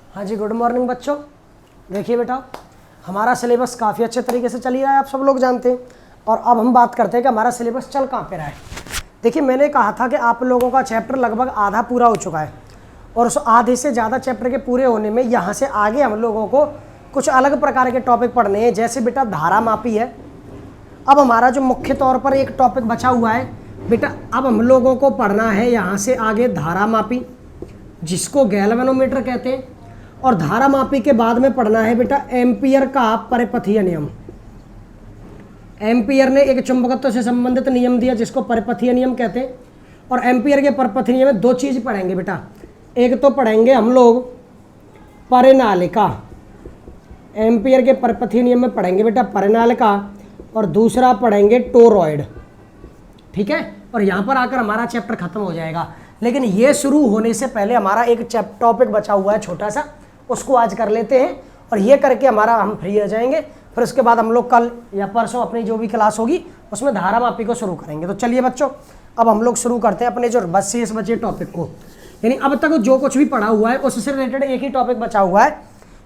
हाँ जी, good morning बच्चों। देखिए बेटा, हमारा सिलेबस काफ़ी अच्छे तरीके से चल ही रहा है, आप सब लोग जानते हैं। और अब हम बात करते हैं कि हमारा सिलेबस चल कहाँ पे रहा है। देखिए, मैंने कहा था कि आप लोगों का चैप्टर लगभग आधा पूरा हो चुका है और उस आधे से ज़्यादा चैप्टर के पूरे होने में यहाँ से आगे हम लोगों को कुछ अलग प्रकार के टॉपिक पढ़ने हैं। जैसे बेटा धारा मापी है। अब हमारा जो मुख्य तौर पर एक टॉपिक बचा हुआ है बेटा, अब हम लोगों को पढ़ना है यहाँ से आगे धारा मापी, जिसको गैल्वेनोमीटर कहते हैं। और धारा मापी के बाद में पढ़ना है बेटा एम्पियर का परिपथीय नियम। एम्पियर ने एक चुंबकत्व से संबंधित नियम दिया जिसको परिपथीय नियम कहते हैं। और एम्पियर के परिपथीय नियम में दो चीज़ पढ़ेंगे बेटा, एक तो पढ़ेंगे हम लोग परिनालिका, एम्पियर के परिपथीय नियम में पढ़ेंगे बेटा परिनालिका, और दूसरा पढ़ेंगे टोरॉइड। ठीक है, और यहाँ पर आकर हमारा चैप्टर खत्म हो जाएगा। लेकिन ये शुरू होने से पहले हमारा एक टॉपिक बचा हुआ है छोटा सा, उसको आज कर लेते हैं और ये करके हमारा हम फ्री हो जाएंगे। फिर उसके बाद हम लोग कल या परसों अपनी जो भी क्लास होगी उसमें धारा मापी को शुरू करेंगे। तो चलिए बच्चों, अब हम लोग शुरू करते हैं अपने जो शेष बचे टॉपिक को। यानी अब तक जो कुछ भी पढ़ा हुआ है उससे रिलेटेड एक ही टॉपिक बचा हुआ है,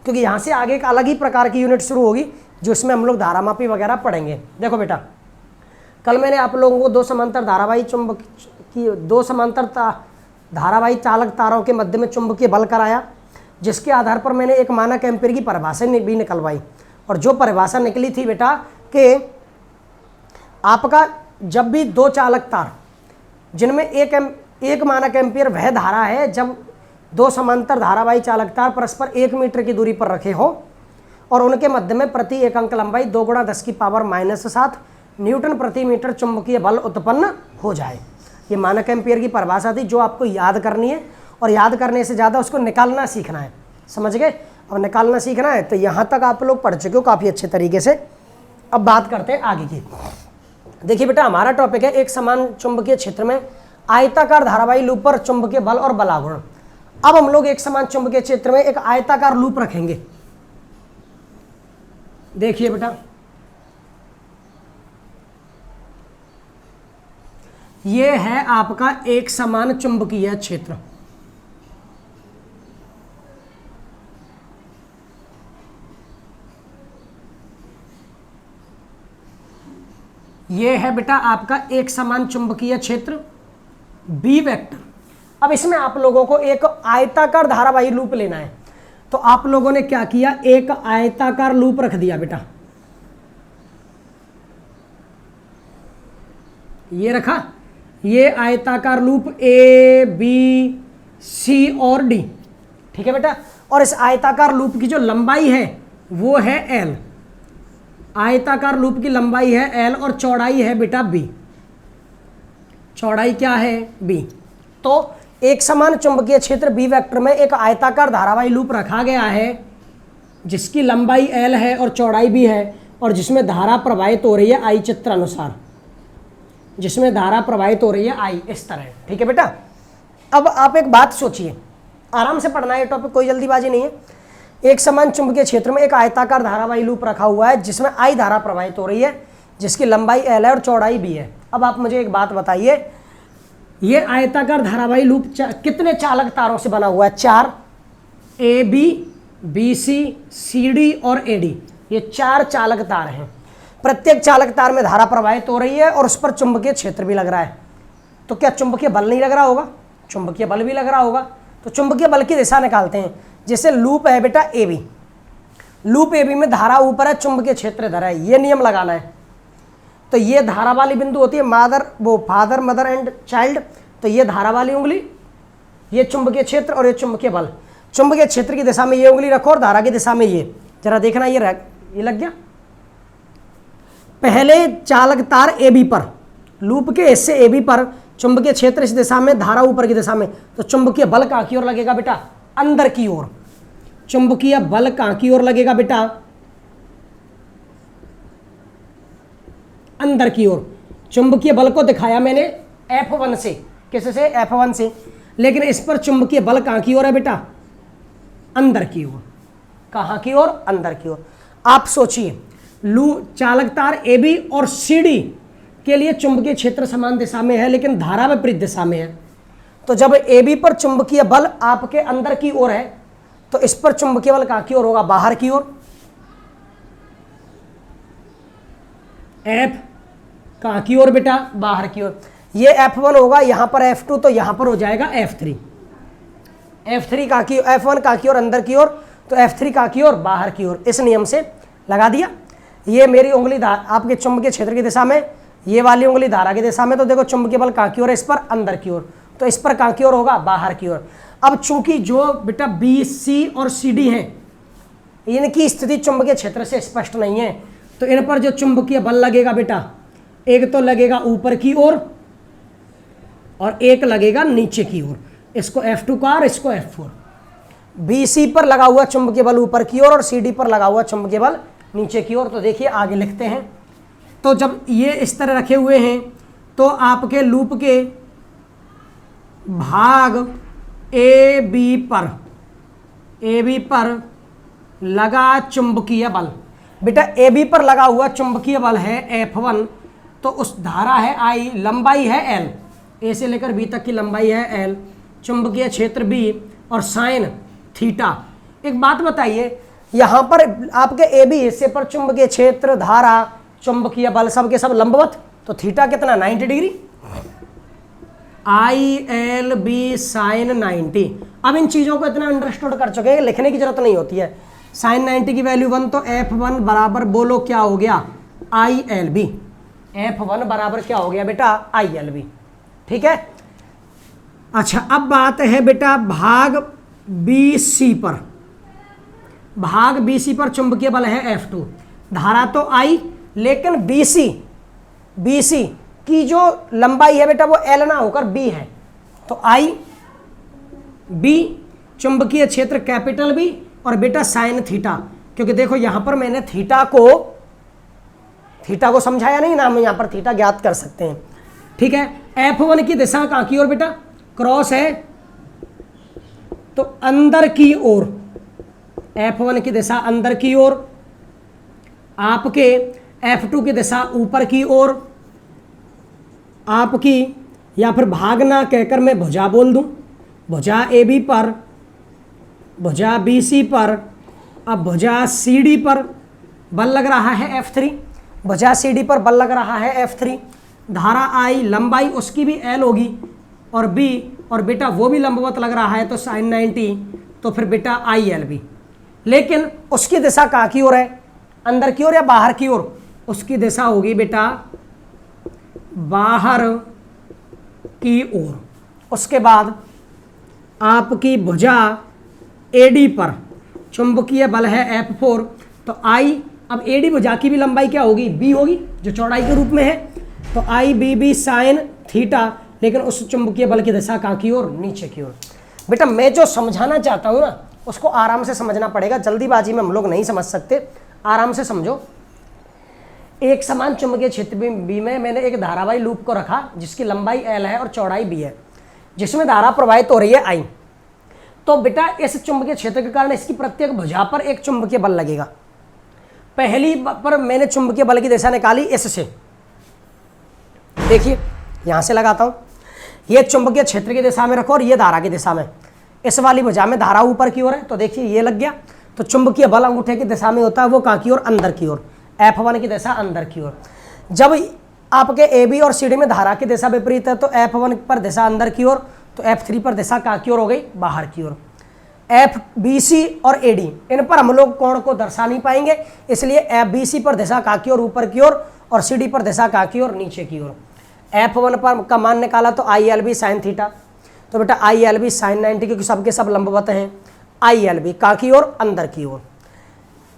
क्योंकि यहाँ से आगे एक अलग ही प्रकार की यूनिट शुरू होगी जिसमें हम लोग धारा मापी वगैरह पढ़ेंगे। देखो बेटा, कल मैंने आप लोगों को दो समांतर धारावाही चालक तारों के मध्य में चुंबकीय बल कराया, जिसके आधार पर मैंने एक मानक एम्पीयर की परिभाषा भी निकलवाई। और जो परिभाषा निकली थी बेटा कि आपका जब भी दो चालक तार जिनमें एक मानक एम्पीयर वह धारा है जब दो समांतर धारावाही चालक तार परस्पर 1 मीटर की दूरी पर रखे हो और उनके मध्य में प्रति एक अंक लंबाई 2 × 10⁻⁷ न्यूटन प्रति मीटर चुंबकीय बल उत्पन्न हो जाए। ये मानक एम्पीयर की परिभाषा थी जो आपको याद करनी है, और याद करने से ज़्यादा उसको निकालना सीखना है। समझ गए? और निकालना सीखना है तो यहाँ तक आप लोग पढ़ चुके हो काफ़ी अच्छे तरीके से। अब बात करते हैं आगे की। देखिए बेटा, हमारा टॉपिक है एक समान चुंबकीय क्षेत्र में आयताकार धारावाही लूप पर चुंबकीय बल और बलागुण। अब हम लोग एक समान चुंबकीय क्षेत्र में एक आयताकार लूप रखेंगे। देखिए बेटा, ये है आपका एक समान चुंबकीय क्षेत्र। ये है बेटा आपका एक समान चुंबकीय क्षेत्र बी वेक्टर। अब इसमें आप लोगों को एक आयताकार धारावाही लूप लेना है, तो आप लोगों ने क्या किया, एक आयताकार लूप रख दिया बेटा। ये रखा, ये आयताकार लूप ए बी सी और डी। ठीक है बेटा, और इस आयताकार लूप की जो लंबाई है वो है एल। आयताकार लूप की लंबाई है एल और चौड़ाई है बेटा बी। चौड़ाई क्या है, बी। तो एक समान चुंबकीय क्षेत्र बी वेक्टर में एक आयताकार धारावाही लूप रखा गया है जिसकी लंबाई एल है और चौड़ाई भी है, और जिसमें धारा प्रवाहित हो रही है आई चित्र अनुसार, जिसमें धारा प्रवाहित हो रही है आई, इस तरह। ठीक है बेटा, अब आप एक बात सोचिए, आराम से पढ़ना है टॉपिक, कोई जल्दीबाजी नहीं है। एक समान चुंबकीय क्षेत्र में एक आयताकार धारावाही लूप रखा हुआ है जिसमें आई धारा प्रवाहित हो रही है, जिसकी लंबाई एल है और चौड़ाई बी है। अब आप मुझे एक बात बताइए, ये आयताकार धारावाही लूप कितने चालक तारों से बना हुआ है? 4, A B, B C, C D और ए डी। ये 4 चालक तार हैं। प्रत्येक चालक तार में धारा प्रवाहित हो रही है और उस पर चुंबकीय क्षेत्र भी लग रहा है। तो क्या चुंबकीय बल नहीं लग रहा होगा? चुंबकीय बल भी लग रहा होगा। तो चुंबकीय बल की दिशा निकालते हैं। जैसे लूप है बेटा A B, loop A B में धारा ऊपर है, चुंबकीय क्षेत्र इधर है, ये नियम लगाना है। तो ये धारा वाली बिंदु होती है फादर मदर एंड चाइल्ड। तो ये धारा वाली उंगली, ये चुंबकीय क्षेत्र और ये चुंबकीय बल। चुंबकीय क्षेत्र की दिशा में ये उंगली रखो और धारा की दिशा में ये। जरा देखना, ये लग गया। पहले चालक तार ए बी पर, लूप के हिस्से ए बी पर चुंबकीय क्षेत्र इस दिशा में, धारा ऊपर की दिशा में। तो चुंबकीय बल कहाँ की ओर लगेगा बेटा? अंदर की ओर। चुंबकीय बल कहाँ की ओर लगेगा बेटा? अंदर की ओर। चुंबकीय बल को दिखाया मैंने F1 से, किससे? F1 से। लेकिन इस पर चुंबकीय बल कहाँ की ओर है बेटा? अंदर की ओर। कहाँ की ओर? अंदर की ओर। आप सोचिए, चालक तार ए बी और सी डी के लिए चुंबकीय क्षेत्र समान दिशा में है लेकिन धारा विपरीत दिशा में है। तो जब ए बी पर चुंबकीय बल आपके अंदर की ओर है तो इस पर चुंबकीय बल कहाँ की ओर होगा, बाहर की ओर। F कहाँ की ओर बेटा, बाहर की ओर। ये F1 होगा, यहां पर F2, तो यहां पर हो जाएगा F3। F3 कहाँ की, F1 कहाँ की ओर, अंदर की ओर, तो F3 कहाँ की ओर, बाहर की ओर। इस नियम से लगा दिया। ये मेरी उंगली आपके चुंबकीय क्षेत्र की दिशा में, ये वाली उंगली धारा की दिशा में, तो देखो चुंबकीय बल कहाँ की ओर है, इस पर अंदर की ओर, तो इस पर कहाँ की ओर होगा, बाहर की ओर। अब चूंकि जो बेटा बी, सी और सी डी है, इनकी स्थिति चुंबकीय क्षेत्र से स्पष्ट नहीं है, तो इन पर जो चुंबकीय बल लगेगा बेटा, एक तो लगेगा ऊपर की ओर और एक लगेगा नीचे की ओर। इसको F2 का और इसको F4। BC पर लगा हुआ चुंबकीय बल ऊपर की ओर और CD पर लगा हुआ चुंबकीय बल नीचे की ओर। तो देखिए आगे लिखते हैं। तो जब ये इस तरह रखे हुए हैं तो आपके लूप के भाग AB पर लगा चुंबकीय बल, बेटा AB पर लगा हुआ चुंबकीय बल है F1, तो उस धारा है I, लंबाई है L, A से लेकर B तक की लंबाई है L, चुंबकीय क्षेत्र B और साइन थीटा। एक बात बताइए, यहाँ पर आपके AB हिस्से पर चुंबकीय क्षेत्र, धारा, चुंबकीय बल सब के सब लंबवत, तो थीटा कितना, 90 डिग्री। ILB sign 90। अब इन चीज़ों को इतना अंडरस्टूड कर चुके हैं, लिखने की जरूरत नहीं होती है। साइन 90 की वैल्यू 1, तो F1 बराबर बोलो क्या हो गया, ILB। F1 बराबर क्या हो गया बेटा, ILB। ठीक है। अच्छा, अब बात है बेटा भाग BC पर। भाग BC पर चुंबकीय बल है F2, धारा तो I, लेकिन BC की जो लंबाई है बेटा वो L ना होकर B है, तो IB, चुंबकीय क्षेत्र कैपिटल B और बेटा साइन थीटा। क्योंकि देखो यहां पर मैंने थीटा को समझाया नहीं ना, हम यहां पर थीटा ज्ञात कर सकते हैं। ठीक है। F1 की दिशा कहाँ की ओर बेटा, क्रॉस है तो अंदर की ओर, F1 की दिशा अंदर की ओर, आपके F2 की दिशा ऊपर की ओर, आपकी, या फिर भागना कहकर मैं भुजा बोल दूं, भुजा AB पर, भुजा BC पर, अब भुजा CD पर बल लग रहा है F3, भुजा CD पर बल लग रहा है F3, धारा I, लंबाई उसकी भी L होगी और B, और बेटा वो भी लंबवत लग रहा है तो साइन 90, तो फिर बेटा ILB। लेकिन उसकी दिशा कहाँ की ओर है, अंदर की ओर या बाहर की ओर, उसकी दिशा होगी बेटा बाहर की ओर। उसके बाद आपकी भुजा AD पर चुंबकीय बल है F4, तो I, अब AD भुजा की भी लंबाई क्या होगी, B होगी, जो चौड़ाई के रूप में है, तो IBB साइन थीटा, लेकिन उस चुंबकीय बल की दिशा कहाँ की ओर, नीचे की ओर। बेटा मैं जो समझाना चाहता हूँ ना उसको आराम से समझना पड़ेगा, जल्दीबाजी में हम लोग नहीं समझ सकते, आराम से समझो। एक समान चुंबकीय क्षेत्र B में मैंने एक धारावाही लूप को रखा जिसकी लंबाई L है और चौड़ाई B है, जिसमें धारा प्रवाहित हो रही है I। तो बेटा इस चुंबकीय क्षेत्र के कारण इसकी प्रत्येक भुजा पर एक चुंबकीय बल लगेगा। पहली पर मैंने चुंबकीय बल की दिशा निकाली इससे, देखिए यहां से लगाता हूं, ये चुंबकीय क्षेत्र की दिशा में रखो और ये धारा की दिशा में। इस वाली भुजा में धारा ऊपर की ओर है, तो देखिए ये लग गया, तो चुंबकीय बल अंगूठे की दिशा में होता है वो कहाँ की ओर, अंदर की ओर, F1 की दिशा अंदर की ओर। जब आपके AB और CD में धारा की दिशा विपरीत है तो F1 पर दिशा अंदर की ओर, तो F3 पर दिशा कहाँ की ओर हो गई, बाहर की ओर। BC और AD इन पर हम लोग कोण को दर्शा नहीं पाएंगे, इसलिए BC पर दिशा कहाँ की ओर, ऊपर की ओर, और CD पर दिशा कहाँ की ओर, नीचे की ओर। F1 पर का मान निकाला तो ILB साइन थीटा, तो बेटा ILB साइन 90, क्योंकि सबके सब लंबवत हैं। ILB कहाँ की ओर, अंदर की ओर।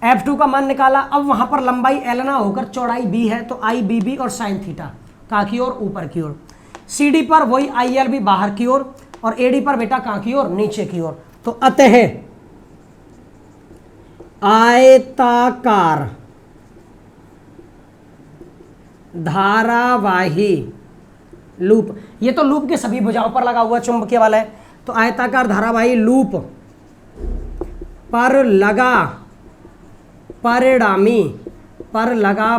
F2 का मान निकाला, अब वहां पर लंबाई L ना होकर चौड़ाई B है, तो IBB और साइन थीटा कहाँ की ओर, ऊपर की ओर। CD पर वही ILB बाहर की ओर, और AD पर बेटा कहाँ की ओर, नीचे की ओर। तो अतः आयताकार धारावाही लूप, ये तो लूप के सभी भुजाओं पर लगा हुआ चुंबकीय बल है, तो आयताकार धारावाही लूप पर लगा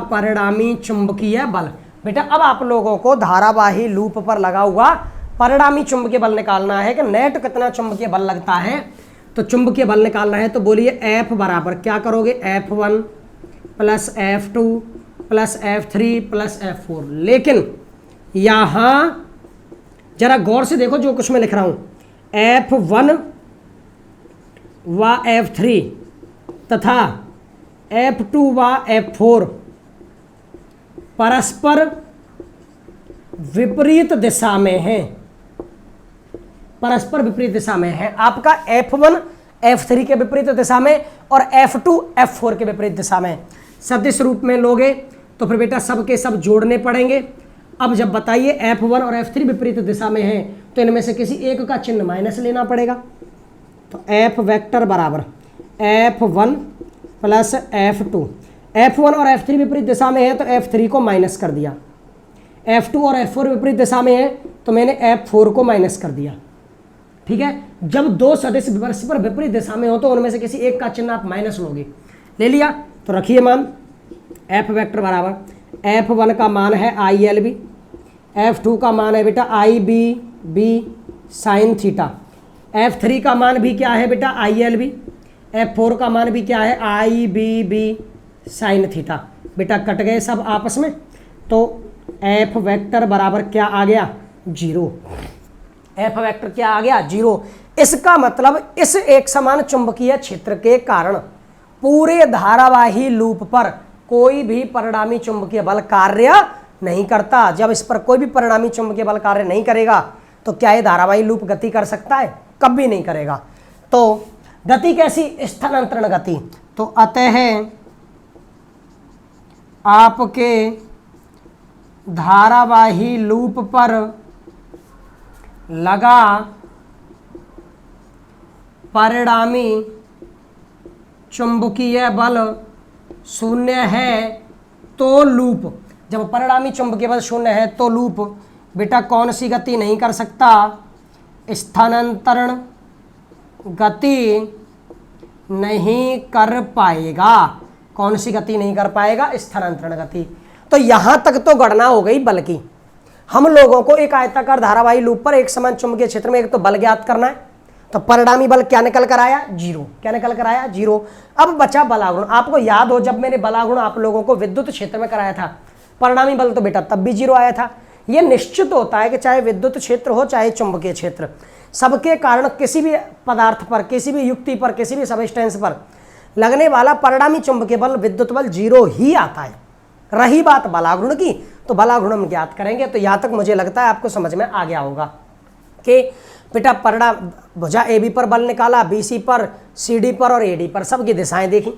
परिणामी चुंबकीय बल। बेटा अब आप लोगों को धारावाही लूप पर लगा हुआ परिणामी चुंबकीय बल निकालना है कि नेट कितना चुंबकीय बल लगता है। तो चुंबकीय बल निकालना है, तो बोलिए F बराबर क्या करोगे, F1 plus F2 plus F3 plus F4। लेकिन यहाँ जरा गौर से देखो जो कुछ मैं लिख रहा हूँ, F1 व F3 तथा F2 व F4 परस्पर विपरीत दिशा में है, परस्पर विपरीत दिशा में है। आपका F1 F3 के विपरीत दिशा में और F2 F4 के विपरीत दिशा में। सदिश रूप में लोगे तो फिर बेटा सब के सब जोड़ने पड़ेंगे। अब जब बताइए F1 और F3 विपरीत दिशा में है तो इनमें से किसी एक का चिन्ह माइनस लेना पड़ेगा। तो F वेक्टर बराबर F1 प्लस F2। F1 और F3 विपरीत दिशा में है तो F3 को माइनस कर दिया, F2 और F4 विपरीत दिशा में है तो मैंने F4 को माइनस कर दिया। ठीक है, जब दो सदिश परस्पर विपरीत दिशा में हो तो उनमें से किसी एक का चिन्ह आप माइनस लोगे। ले लिया तो रखिए मान F वेक्टर बराबर F1 का मान है ILB, F2 का मान है बेटा IBB साइन थीटा, F3 का मान भी क्या है बेटा ILB, F4 का मान भी क्या है IBB साइन थीटा। बेटा कट गए सब आपस में, तो F वेक्टर बराबर क्या आ गया 0। F वेक्टर क्या आ गया 0। इसका मतलब इस एक समान चुंबकीय क्षेत्र के कारण पूरे धारावाही लूप पर कोई भी परिणामी चुंबकीय बल कार्य नहीं करता। जब इस पर कोई भी परिणामी चुंबकीय बल कार्य नहीं करेगा तो क्या ये धारावाही लूप गति कर सकता है, कभी नहीं करेगा। तो गति कैसी, स्थानांतरण गति। तो अतः आपके धारावाही लूप पर लगा परिणामी चुंबकीय बल शून्य है तो लूप, जब परिणामी चुंबकीय बल शून्य है तो लूप बेटा कौन सी गति नहीं कर सकता, स्थानांतरण गति नहीं कर पाएगा। कौन सी गति नहीं कर पाएगा, स्थानांतरण गति। तो यहां तक तो गणना हो गई बल की। हम लोगों को एक आयताकार धारावाही लूप पर एक समान चुंबकीय क्षेत्र में एक तो बल ज्ञात करना है, तो परिणामी बल क्या निकल कर आया 0। क्या निकल कर आया 0। अब बचा बलागुण। आपको याद हो जब मैंने बलागुण आप लोगों को विद्युत क्षेत्र में कराया था, परिणामी बल तो बेटा तब भी 0 आया था। यह निश्चित होता है कि चाहे विद्युत क्षेत्र हो चाहे चुंबकीय क्षेत्र, सबके कारण किसी भी पदार्थ पर, किसी भी युक्ति पर, किसी भी सबस्टेंस पर लगने वाला परिणामी चुंबकीय बल विद्युत बल 0 ही आता है। रही बात बलागुण की, तो बलागुण हम ज्ञात करेंगे। तो यहाँ तक मुझे लगता है आपको समझ में आ गया होगा कि बेटा परिणाम भुजा AB पर बल निकाला, BC पर, CD पर और AD पर, सबकी दिशाएं देखी।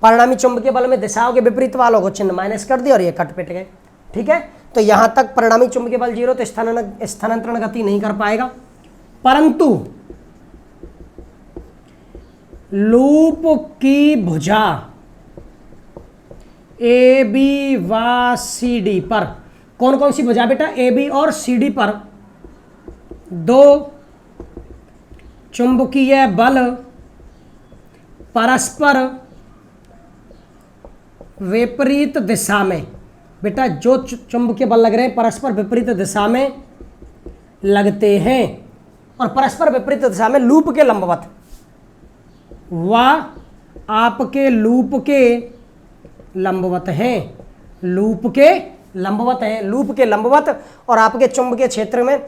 परिणामी चुंबकीय बल में दिशाओं के विपरीत वालों को चिन्ह माइनस कर दिया और ये कट पिट गए। ठीक है, तो यहाँ तक परिणामी चुंबकीय बल 0 तो स्थानांतरण गति नहीं कर पाएगा। परंतु लूप की भुजा AB व CD पर, कौन कौन सी भुजा बेटा, AB और CD पर दो चुंबकीय बल परस्पर विपरीत दिशा में, बेटा जो चुंबकीय बल लग रहे हैं परस्पर विपरीत दिशा में लगते हैं और परस्पर विपरीत दिशा में लूप के लंबवत, व आपके लूप के लंबवत हैं, लूप के लंबवत हैं, लूप के लंबवत और आपके चुंबकीय क्षेत्र में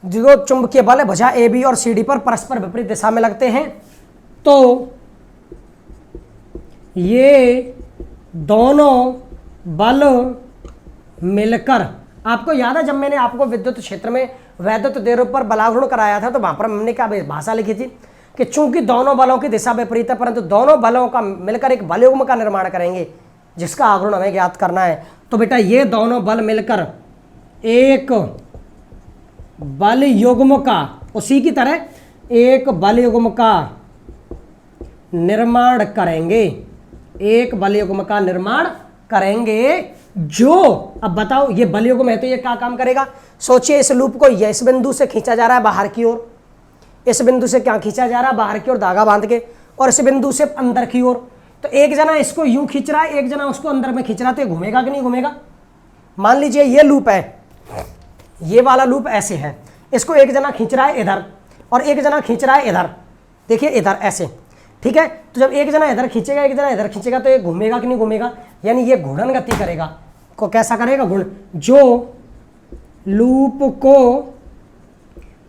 जो चुंबकीय बल है भुजा AB और CD पर परस्पर विपरीत दिशा में लगते हैं। तो ये दोनों बल मिलकर, आपको याद है जब मैंने आपको विद्युत क्षेत्र में वैद्युत द्विध्रुव पर बलागुण कराया था तो वहां पर हमने क्या भाषा लिखी थी कि चूंकि दोनों बलों की दिशा विपरीत है परंतु दोनों बलों का मिलकर एक बलयुग्म का निर्माण करेंगे जिसका आघूर्ण हमें ज्ञात करना है। तो बेटा ये दोनों बल मिलकर एक बल युग्म का, उसी की तरह एक बल युग्म का निर्माण करेंगे, एक बल युग्म का निर्माण करेंगे जो, अब बताओ ये बल युग्म है तो ये क्या काम करेगा। सोचिए इस लूप को इस बिंदु से खींचा जा रहा है बाहर की ओर, इस बिंदु से क्या खींचा जा रहा है बाहर की ओर धागा बांध के, और इस बिंदु से अंदर की ओर। तो एक जना इसको यूं खींच रहा है, एक जना उसको अंदर में खींच रहा है, तो घूमेगा कि नहीं घूमेगा। मान लीजिए ये लूप है, ये वाला लूप ऐसे है, इसको एक जना खींच रहा है इधर और एक जना खींच रहा है इधर, देखिए इधर ऐसे, ठीक है। तो जब एक जना इधर खींचेगा एक जना इधर खींचेगा तो ये घूमेगा कि नहीं घूमेगा, यानी ये घूर्णन गति करेगा। को कैसा करेगा? जो लूप को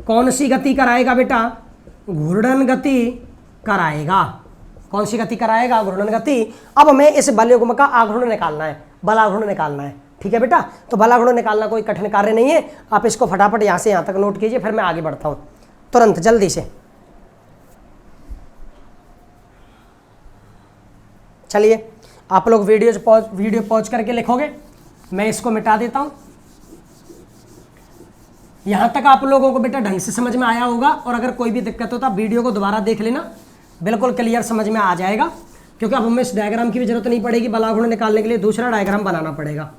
कौन सी गति कराएगा बेटा? घूर्णन गति कराएगा। कौन सी गति कराएगा? घूर्णन गति। अब हमें इस बलयुग्म का आघूर्ण निकालना है, बलाघूर्ण निकालना है, ठीक है बेटा। तो बलाघूर्ण निकालना कोई कठिन कार्य नहीं है, आप इसको फटाफट यहाँ से यहाँ तक नोट कीजिए, फिर मैं आगे बढ़ता हूँ तुरंत जल्दी से। चलिए आप लोग वीडियो पॉज करके लिखोगे, मैं इसको मिटा देता हूँ। यहाँ तक आप लोगों को बेटा ढंग से समझ में आया होगा, और अगर कोई भी दिक्कत हो तो आप वीडियो को दोबारा देख लेना, बिल्कुल क्लियर समझ में आ जाएगा। क्योंकि अब हमें इस डायग्राम की भी जरूरत नहीं पड़ेगी, बलाघूर्ण निकालने के लिए दूसरा डायग्राम बनाना पड़ेगा।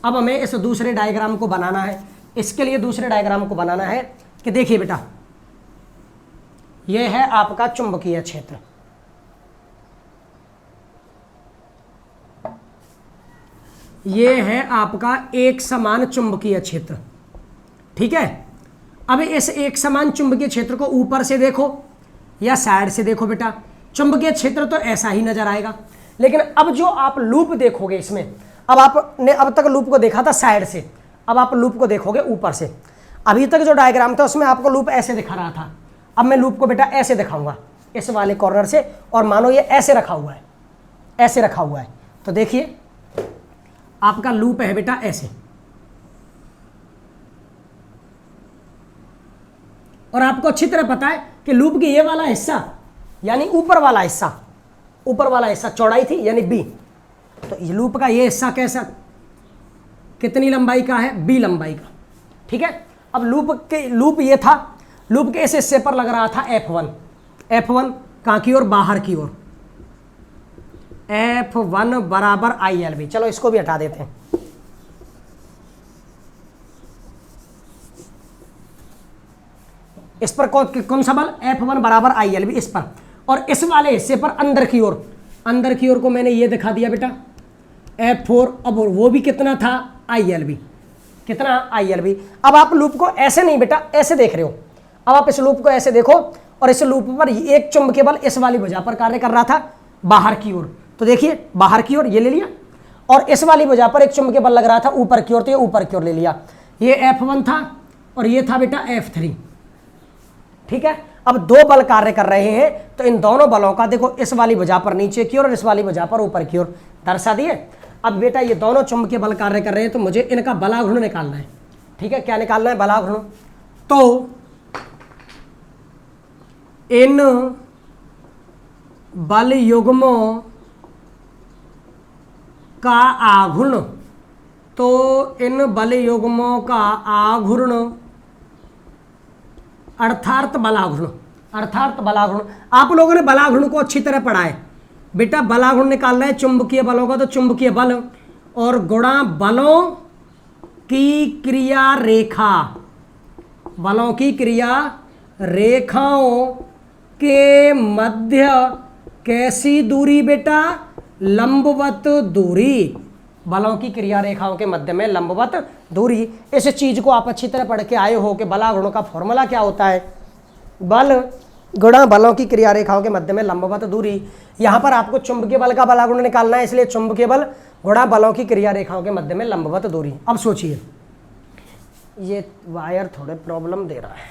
अब हमें इस दूसरे डायग्राम को बनाना है। इसके लिए दूसरे डायग्राम को बनाना है कि देखिए बेटा, यह है आपका चुंबकीय क्षेत्र, यह है आपका एक समान चुंबकीय क्षेत्र, ठीक है। अब इस एक समान चुंबकीय क्षेत्र को ऊपर से देखो या साइड से देखो बेटा, चुंबकीय क्षेत्र तो ऐसा ही नजर आएगा। लेकिन अब जो आप लूप देखोगे इसमें, अब आपने अब तक लूप को देखा था साइड से, अब आप लूप को देखोगे ऊपर से। अभी तक जो डायग्राम था उसमें आपको लूप ऐसे दिखा रहा था, अब मैं लूप को बेटा ऐसे दिखाऊंगा इस वाले कॉर्नर से, और मानो ये ऐसे रखा हुआ है, ऐसे रखा हुआ है। तो देखिए आपका लूप है बेटा ऐसे, और आपको अच्छी तरह पता है कि लूप की ये वाला हिस्सा यानी ऊपर वाला हिस्सा चौड़ाई थी यानी बी। तो ये लूप का ये हिस्सा कैसा, कितनी लंबाई का है? बी लंबाई का, ठीक है। अब लूप ये था, लूप के इस हिस्से पर लग रहा था F1 कहाँ की ओर? बाहर की ओर। F1 बराबर ILB। चलो इसको भी हटा देते हैं। इस पर कौन सा बल? F1 बराबर ILB इस पर, और इस वाले हिस्से पर अंदर की ओर को मैंने ये दिखा दिया बेटा F4। अब वो भी कितना था? ILB। कितना? ILB। अब आप लूप को ऐसे नहीं बेटा ऐसे देख रहे हो, अब आप इस लूप को ऐसे देखो, और इस लूप पर एक चुंबकीय बल इस वाली भुजा पर कार्य कर रहा था बाहर की ओर। तो देखिए बाहर की ओर ये ले लिया, और इस वाली भुजा पर एक चुंबकीय बल लग रहा था ऊपर की ओर, तो ये ऊपर की ओर ले लिया। ये F1 था और ये था बेटा F3, ठीक है। अब दो बल कार्य कर रहे हैं, तो इन दोनों बलों का देखो इस वाली भुजा पर नीचे की ओर और इस वाली भुजा पर ऊपर की ओर दर्शा दिए। अब बेटा ये दोनों चुंबकीय बल कार्य कर रहे हैं, तो मुझे इनका बलाघूर्ण निकालना है, ठीक है। क्या निकालना है? बलाघूर्ण। तो इन बल युग्मों का आघूर्ण, तो इन बल युग्मों का आघूर्ण अर्थात बलाघूर्ण। आप लोगों ने बलाघूर्ण को अच्छी तरह पढ़ा है बेटा। बलाघूर्ण निकालना है चुंबकीय बलों का, तो चुंबकीय बल और गुणा बलों की क्रिया रेखा, बलों की क्रिया रेखाओं के मध्य कैसी दूरी बेटा? लंबवत दूरी। बलों की क्रिया रेखाओं के मध्य में लंबवत दूरी। इस चीज को आप अच्छी तरह पढ़ के आए हो कि बलाघूर्ण का फॉर्मूला क्या होता है? बल गुणा बलों की क्रिया रेखाओं के मध्य में लंबवत दूरी। यहाँ पर आपको चुंबकीय बल का बलाघूर्ण निकालना है, इसलिए चुंबकीय बल गुणा बलों की क्रिया रेखाओं के मध्य में लंबवत दूरी। अब सोचिए, ये वायर थोड़े प्रॉब्लम दे रहा है,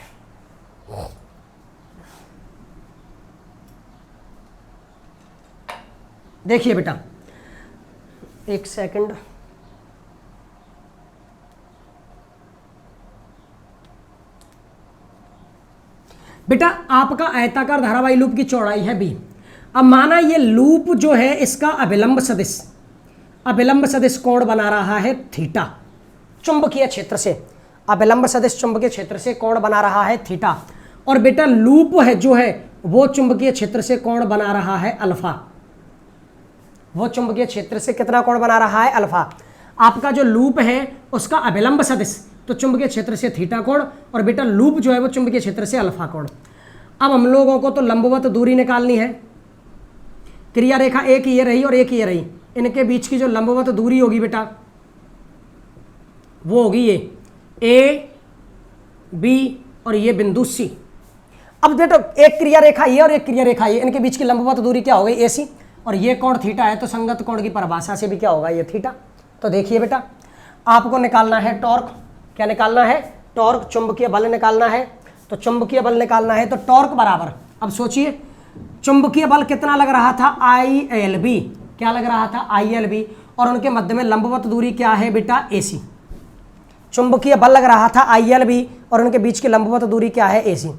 देखिए बेटा एक सेकंड। बेटा आपका आयताकार धारावाही लूप की चौड़ाई है b। अब माना ये लूप जो है इसका अभिलंब सदिश कोण बना रहा है थीटा चुंबकीय क्षेत्र से, अभिलंब सदिश चुंबकीय क्षेत्र से कोण बना रहा है थीटा। और बेटा लूप है जो है वो चुंबकीय क्षेत्र से कोण बना रहा है अल्फा, वो चुंबकीय क्षेत्र से कितना कोण बना रहा है? अल्फा। आपका जो लूप है उसका अभिलंब सदिश तो चुंबकीय क्षेत्र से थीटा कोण, और बेटा लूप जो है वो चुंबकीय क्षेत्र से अल्फा कोण। अब हम लोगों को तो लंबवत दूरी निकालनी है, क्रिया रेखा एक ये रही और एक ये रही, इनके बीच की जो लंबवत दूरी होगी बेटा वो होगी ये ए बी और ये बिंदु सी। अब देखो एक क्रिया रेखा ये और एक क्रिया रेखा ये, इनके बीच की लंबवत दूरी क्या हो गई AC, और ये कोण थीटा है, तो संगत कोण की परिभाषा से भी क्या होगा ये थीटा। तो देखिए बेटा आपको निकालना है टॉर्क, क्या निकालना है, टॉर्क, चुंबकीय बल निकालना है। तो चुंबकीय बल निकालना है तो टॉर्क बराबर, अब सोचिए चुंबकीय बल कितना लग रहा था ILB, क्या लग रहा था ILB, और उनके मध्य में लंबवत दूरी क्या है बेटा AC। चुंबकीय बल लग रहा था ILB और उनके बीच की लंबवत दूरी क्या है AC।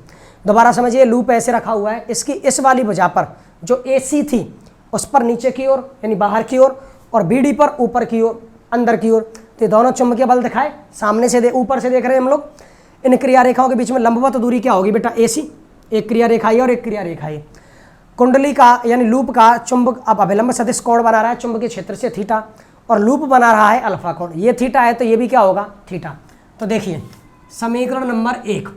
दोबारा समझिए लूप ऐसे रखा हुआ है, इसकी इस वाली भुजा पर जो AC थी उस पर नीचे की ओर यानी बाहर की ओर, और BD पर ऊपर की ओर अंदर की ओर। तो दोनों चुंबकीय बल दिखाए, सामने से ऊपर से देख रहे हैं हम लोग। इन क्रिया रेखाओं के बीच में लंबवत दूरी क्या होगी बेटा AC, एक क्रिया रेखा ये और एक क्रिया रेखा ये। कुंडली का यानी लूप का चुंबक अब अभिलंब सदिश कोण बना रहा है चुंबकीय क्षेत्र से थीटा, और लूप बना रहा है अल्फा कोण, ये थीटा है तो ये भी क्या होगा थीटा। तो देखिए समीकरण नंबर 1,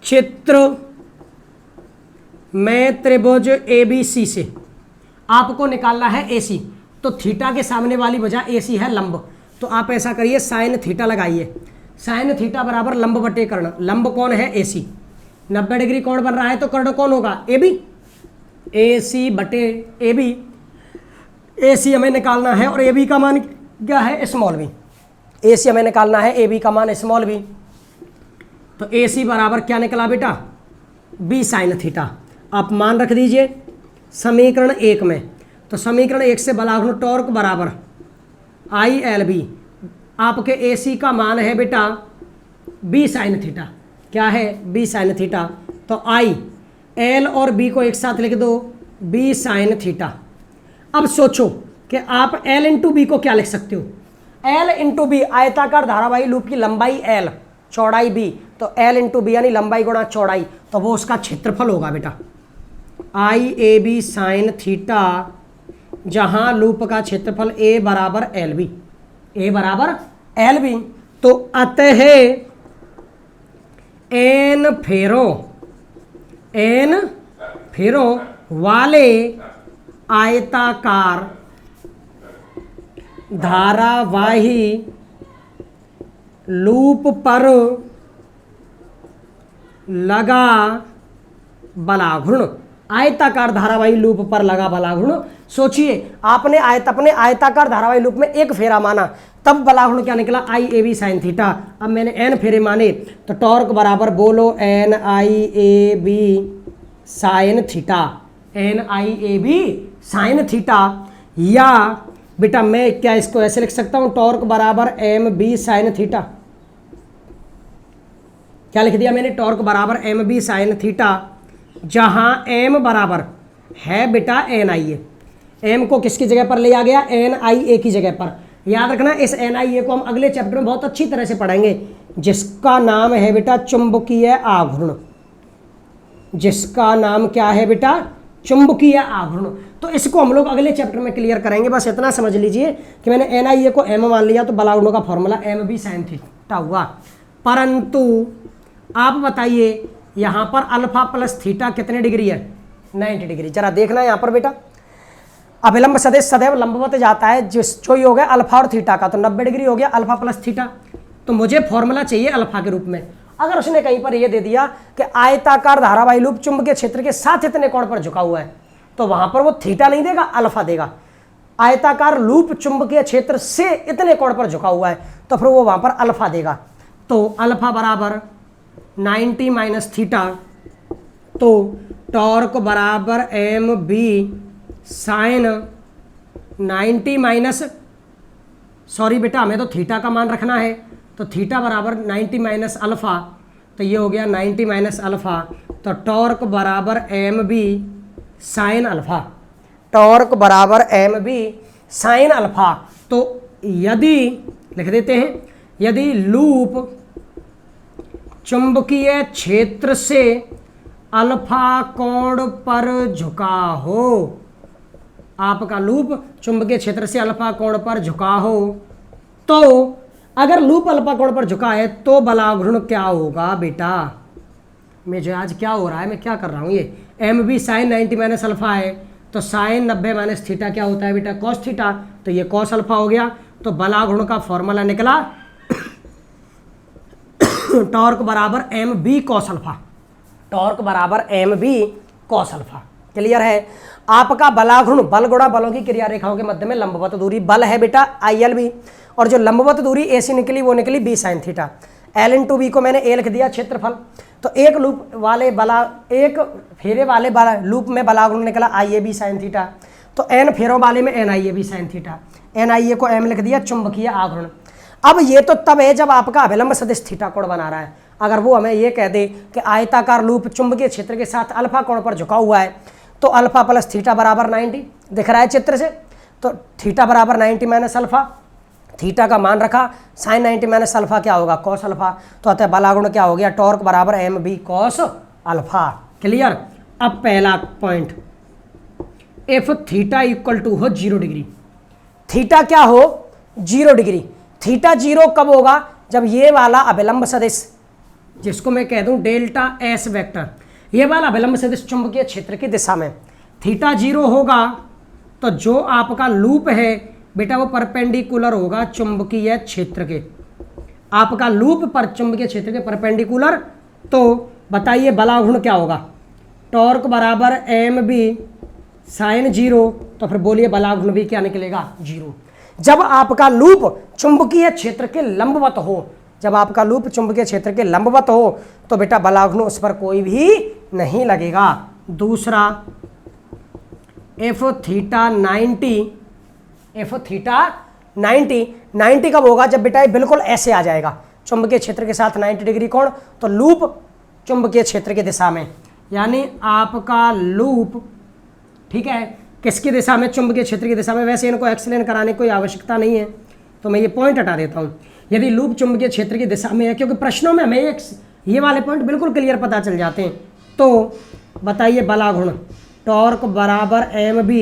चित्र में त्रिभुज ABC से आपको निकालना है AC, तो थीटा के सामने वाली भुजा AC है लंब, तो आप ऐसा करिए साइन थीटा लगाइए, साइन थीटा बराबर लंब बटे कर्ण, लंब कौन है AC, 90 डिग्री कोण बन रहा है तो कर्ण कौन होगा AB, AC बटे AB, AC हमें निकालना है और AB का मान क्या है स्मॉल b, AC हमें निकालना है AB का मान स्मॉल b, तो AC बराबर क्या निकला बेटा B साइन थीटा। आप मान रख दीजिए समीकरण 1 में, तो समीकरण 1 से बलाघुण टॉर्क बराबर ILB, आपके AC का मान है बेटा B साइन थीटा, क्या है B साइन थीटा, तो I L और B को एक साथ लिख दो B साइन थीटा। अब सोचो कि आप L इंटू B को क्या लिख सकते हो, L इंटू B आयताकार धारावाही लूप की लंबाई L चौड़ाई B, तो L इंटू B यानी लंबाई गुणा चौड़ाई, तो वो उसका क्षेत्रफल होगा बेटा IAB साइन थीटा, जहां लूप का क्षेत्रफल A बराबर LB, A बराबर LB। तो अतः n फेरों वाले आयताकार धारावाही लूप पर लगा बलाघुर्ण, आयताकार धारावाही लूप पर लगा बलाघुर्ण। सोचिए आपने अपने आयताकार धारावाही लूप में एक फेरा माना, तब बलाघुर्ण क्या निकला IAB साइन थीटा। अब मैंने n फेरे माने तो टॉर्क बराबर बोलो NIAB sine theta, NIAB sine theta. या बेटा मैं क्या इसको ऐसे लिख सकता हूं, टॉर्क बराबर MB साइन थीटा, क्या लिख दिया मैंने, टॉर्क बराबर MB साइन थीटा, जहां m बराबर है बेटा NIA, m को किसकी जगह पर ले आ गया NIA की जगह पर। याद रखना इस NIA को हम अगले चैप्टर में बहुत अच्छी तरह से पढ़ेंगे, जिसका नाम है बेटा चुंबकीय आघूर्ण, जिसका नाम क्या है बेटा चुंबकीय आघूर्ण। तो इसको हम लोग अगले चैप्टर में क्लियर करेंगे। बस इतना समझ लीजिए कि मैंने NIA को m मान लिया तो बलाघुर्ण का फॉर्मूला MB साइन थीटा हुआ। परंतु आप बताइए यहाँ पर अल्फा प्लस थीटा कितने डिग्री है, 90 डिग्री। जरा देखना यहाँ पर बेटा अभिलंब सदिश सदैव लंबवत जाता है, जो ही हो गया अल्फा और थीटा का, तो 90 डिग्री हो गया अल्फा प्लस थीटा। तो मुझे फॉर्मूला चाहिए अल्फा के रूप में। अगर उसने कहीं पर यह दे दिया कि आयताकार धारावाही लूप चुंबकीय क्षेत्र के साथ इतने कोण पर झुका हुआ है, तो वहां पर वो थीटा नहीं देगा अल्फा देगा। आयताकार लूप चुंबकीय क्षेत्र से इतने कोण पर झुका हुआ है तो फिर वो वहां पर अल्फा देगा। तो अल्फा बराबर 90 माइनस थीटा, तो टॉर्क बराबर MB साइन 90 माइनस, सॉरी बेटा हमें तो थीटा का मान रखना है, तो थीटा बराबर 90 माइनस अल्फा, तो ये हो गया 90 माइनस अल्फा, तो टॉर्क बराबर MB साइन अल्फा, टॉर्क बराबर MB साइन अल्फा। तो यदि लिख देते हैं, यदि लूप चुंबकीय क्षेत्र से अल्फा कोण पर झुका हो, आपका लूप चुंबकीय क्षेत्र से अल्फा कोण पर झुका हो, तो अगर लूप अल्फा कोण पर झुका है तो बलाघुर्ण क्या होगा बेटा। मैं जो आज क्या हो रहा है, मैं क्या कर रहा हूँ, ये MB साइन 90 माइनस अल्फा है, तो साइन 90 माइनस थीटा क्या होता है बेटा कॉस थीटा, तो ये कॉस अल्फा हो गया। तो बलाघुर्ण का फॉर्मूला निकला टॉर्क बराबर MB कॉस अल्फा। टॉर्क बराबर M B cos alpha. Clear है। आपका बलाघूर्ण बल गुणा बलों की क्रिया रेखाओं के मध्य में लंबवत दूरी बल है बेटा आई एल बी, और जो लंबवत दूरी ए से निकली वो निकली B sine theta. L into B को मैंने ए लिख दिया क्षेत्रफल। तो एक लूप वाले एक फेरे वाले लूप में बलाघूर्ण निकला I A B sine theta, तो एन फेरों वाले में N I A B sine theta. N I A को एम लिख दिया चुंबकीय आघूर्ण। अब ये तो तब है जब आपका अभिलंब सदिश थीटा कोण बना रहा है। अगर वो हमें ये कह दे कि आयताकार लूप चुंबकीय क्षेत्र के साथ अल्फा कोण पर झुका हुआ है, तो अल्फा प्लस थीटा बराबर 90 दिख रहा है चित्र से, तो थीटा बराबर 90 माइनस अल्फा, थीटा का मान रखा, साइन 90 माइनस अल्फा क्या होगा कॉस अल्फा, तो अतः बलागुण क्या हो गया टॉर्क बराबर M B cos alpha. Clear. अब पहला point, if theta equal to हो 0 डिग्री, थीटा क्या हो 0 डिग्री। थीटा 0 कब होगा, जब ये वाला अभिलंब सदिश जिसको मैं कह दूं डेल्टा एस वेक्टर, ये वाला अभिलंब सदिश चुंबकीय क्षेत्र की दिशा में थीटा 0 होगा, तो जो आपका लूप है बेटा वो परपेंडिकुलर होगा चुंबकीय क्षेत्र के, आपका लूप पर चुंबकीय क्षेत्र के परपेंडिकुलर। तो बताइए बलाघूर्ण क्या होगा, टॉर्क बराबर एम बी साइन 0, तो फिर बोलिए बलाघूर्ण भी क्या निकलेगा 0। जब आपका लूप चुंबकीय क्षेत्र के लंबवत हो, जब आपका लूप चुंबकीय क्षेत्र के लंबवत हो तो बेटा बलाघूर्ण उस पर कोई भी नहीं लगेगा। दूसरा, एफ थीटा 90 कब होगा, जब बेटा ये बिल्कुल ऐसे आ जाएगा चुंबकीय क्षेत्र के साथ 90 डिग्री कोण, तो लूप चुंबकीय क्षेत्र की दिशा में, यानी आपका लूप ठीक है किसकी दिशा में, चुंबकीय क्षेत्र की दिशा में। वैसे इनको एक्सप्लेन कराने की कोई आवश्यकता नहीं है, तो मैं ये पॉइंट हटा देता हूँ। यदि लूप चुंबकीय क्षेत्र की दिशा में है, क्योंकि प्रश्नों में हमें ये वाले पॉइंट बिल्कुल क्लियर पता चल जाते हैं। तो बताइए बलाघूर्ण टॉर्क बराबर एम बी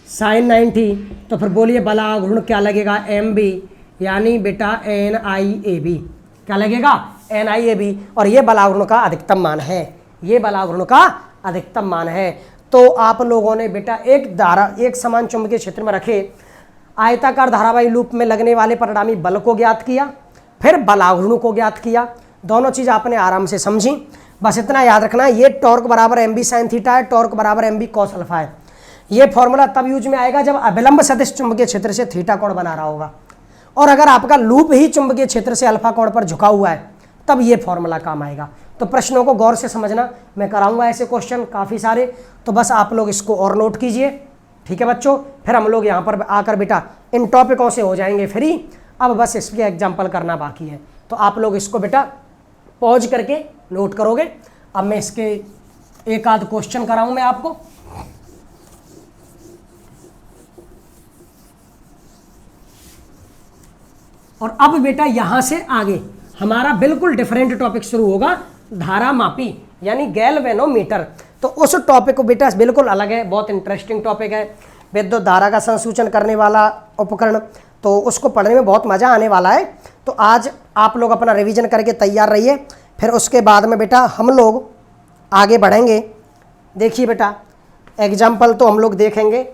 साइन 90, तो फिर बोलिए बलाघूर्ण क्या लगेगा एम बी, यानी बेटा एन आई ए बी, क्या लगेगा एन आई ए बी, और ये बलाघूर्ण का अधिकतम मान है, ये बलाघूर्ण का अधिकतम मान है। तो आप लोगों ने बेटा एक समान चुंबकीय क्षेत्र में रखे आयताकार धारावाही लूप में लगने वाले परिणामी बल को ज्ञात किया, फिर बलाघूर्ण को ज्ञात किया। दोनों चीज़ आपने आराम से समझी। बस इतना याद रखना, ये टॉर्क बराबर एम बी साइन थीटा है, टॉर्क बराबर एम बी कॉस अल्फा है। ये फॉर्मूला तब यूज में आएगा जब अभिलंब सदिश चुंबकीय क्षेत्र से थीटा कोण बना रहा होगा, और अगर आपका लूप ही चुंबकीय क्षेत्र से अल्फा कोण पर झुका हुआ है तब ये फॉर्मूला काम आएगा। तो प्रश्नों को गौर से समझना, मैं कराऊंगा ऐसे क्वेश्चन काफ़ी सारे, तो बस आप लोग इसको और नोट कीजिए। ठीक है बच्चों, फिर हम लोग यहाँ पर आकर बेटा इन टॉपिकों से हो जाएंगे फ्री। अब बस इसके एग्जाम्पल करना बाकी है, तो आप लोग इसको बेटा पॉज करके नोट करोगे। अब मैं इसके एक आध क्वेश्चन कराऊं मैं आपको। और अब बेटा यहां से आगे हमारा बिल्कुल डिफरेंट टॉपिक शुरू होगा, धारा मापी यानी गैल्वेनोमीटर। तो उस टॉपिक को बेटा बिल्कुल अलग है, बहुत इंटरेस्टिंग टॉपिक है, विद्युत धारा का संसूचन करने वाला उपकरण, तो उसको पढ़ने में बहुत मज़ा आने वाला है। तो आज आप लोग अपना रिवीजन करके तैयार रहिए, फिर उसके बाद में बेटा हम लोग आगे बढ़ेंगे। देखिए बेटा एग्जाम्पल तो हम लोग देखेंगे,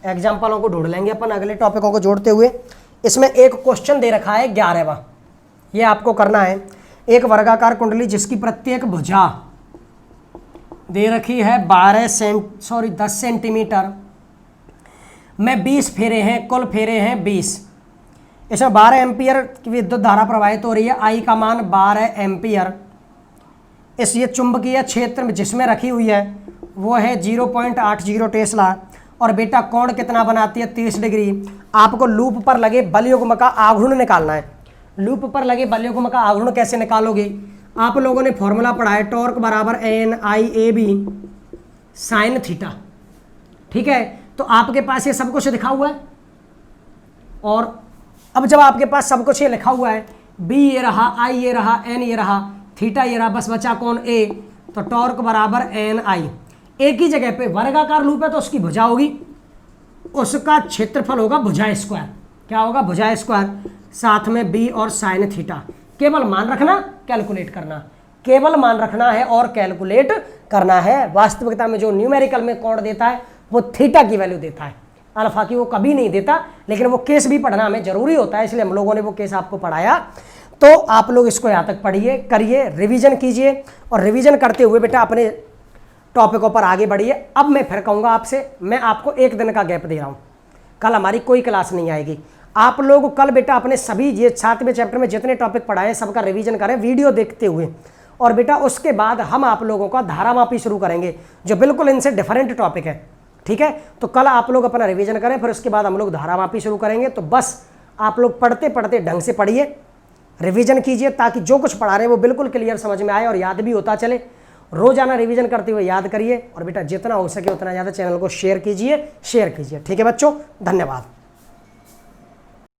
एग्जाम्पलों को ढूंढ लेंगे अपन अगले टॉपिकों को जोड़ते हुए। इसमें एक क्वेश्चन दे रखा है 11वां, ये आपको करना है। एक वर्गाकार कुंडली जिसकी प्रत्येक भुजा दे रखी है 10 सेंटीमीटर में 20 फेरे हैं, कुल फेरे हैं 20। इसमें 12 एम्पियर की विद्युत धारा प्रवाहित हो रही है, आई का मान 12 एम्पियर। इस ये चुंबकीय क्षेत्र में जिसमें रखी हुई है वो है 0.80 टेस्ला, और बेटा कोण कितना बनाती है 30 डिग्री। आपको लूप पर लगे बलयुग्म का आघूर्ण निकालना है। लूप पर लगे बलयुग्म का आघूर्ण कैसे निकालोगे, आप लोगों ने फॉर्मूला पढ़ा है, टॉर्क बराबर N I A B sine theta. ठीक है, तो आपके पास ये सब कुछ लिखा हुआ है, और अब जब आपके पास सब कुछ ये लिखा हुआ है, बी ये रहा, आई ये रहा, एन ये रहा, थीटा ये रहा, बस बचा कौन ए, तो टॉर्क बराबर एन आई। एक ही जगह पे वर्गाकार लूप है तो उसकी भुजा होगी, उसका क्षेत्रफल होगा भुजा स्क्वायर। क्या होगा भुजा स्क्वायर, साथ में बी और साइन थीटा। केवल मान रखना, कैलकुलेट करना, केवल मान रखना है और कैलकुलेट करना है। वास्तविकता में जो न्यूमेरिकल में कोण देता है वो थीटा की वैल्यू देता है, अल्फा की वो कभी नहीं देता, लेकिन वो केस भी पढ़ना हमें जरूरी होता है, इसलिए हम लोगों ने वो केस आपको पढ़ाया। तो आप लोग इसको यहाँ तक पढ़िए, करिए, रिवीजन कीजिए और रिवीजन करते हुए बेटा अपने टॉपिकों पर आगे बढ़िए। अब मैं फिर कहूँगा आपसे, मैं आपको 1 दिन का गैप दे रहा हूँ, कल हमारी कोई क्लास नहीं आएगी। आप लोग कल बेटा अपने सभी ये 7वें चैप्टर में जितने टॉपिक पढ़ाए हैं सबका रिवीजन करें वीडियो देखते हुए, और बेटा उसके बाद हम आप लोगों का धारामापी शुरू करेंगे जो बिल्कुल इनसे डिफरेंट टॉपिक है, ठीक है। तो कल आप लोग अपना रिवीजन करें, फिर उसके बाद हम लोग धारामापी शुरू करेंगे। तो बस आप लोग पढ़ते पढ़ते ढंग से पढ़िए, रिवीजन कीजिए, ताकि जो कुछ पढ़ा रहे हैं वो बिल्कुल क्लियर समझ में आए और याद भी होता चले। रोजाना रिवीजन करते हुए याद करिए, और बेटा जितना हो सके उतना ज़्यादा चैनल को शेयर कीजिए, ठीक है बच्चों, धन्यवाद।